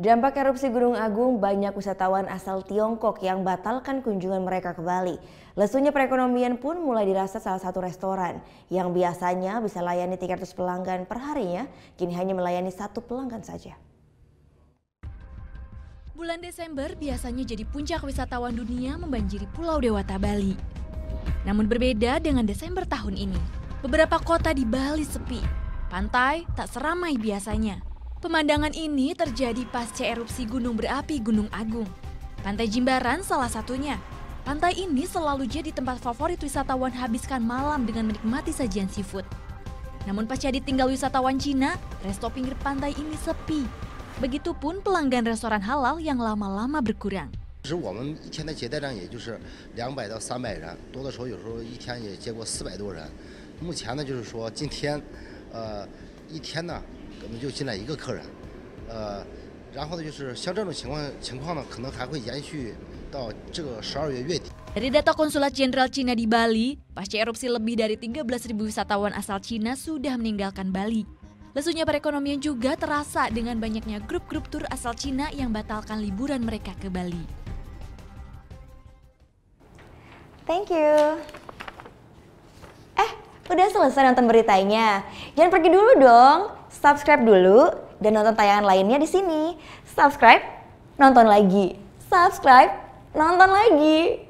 Dampak erupsi Gunung Agung, banyak wisatawan asal Tiongkok yang batalkan kunjungan mereka ke Bali. Lesunya perekonomian pun mulai dirasa salah satu restoran yang biasanya bisa layani 300 pelanggan per harinya, kini hanya melayani 1 pelanggan saja. Bulan Desember biasanya jadi puncak wisatawan dunia membanjiri Pulau Dewata, Bali. Namun berbeda dengan Desember tahun ini, beberapa kota di Bali sepi, pantai tak seramai biasanya. Pemandangan ini terjadi pasca erupsi gunung berapi Gunung Agung. Pantai Jimbaran salah satunya. Pantai ini selalu jadi tempat favorit wisatawan habiskan malam dengan menikmati sajian seafood. Namun pasca ditinggal wisatawan Cina, resto pinggir pantai ini sepi. Begitupun pelanggan restoran halal yang lama-lama berkurang. 我们一天的接待量也就是200到300人，多的时候有时候一天也接过400多人。目前呢，就是说今天，一天呢可能就进来1个客人，然后呢就是像这种情况呢，可能还会延续到这个12月月底。 Dari data Konsulat Jenderal Cina di Bali, pasca erupsi lebih dari 13.000 wisatawan asal Cina sudah meninggalkan Bali. Lesunya perekonomian juga terasa dengan banyaknya grup-grup tur asal Cina yang batalkan liburan mereka ke Bali. Thank you. Udah selesai nonton beritanya? Jangan pergi dulu dong. Subscribe dulu dan nonton tayangan lainnya di sini. Subscribe, nonton lagi. Subscribe, nonton lagi.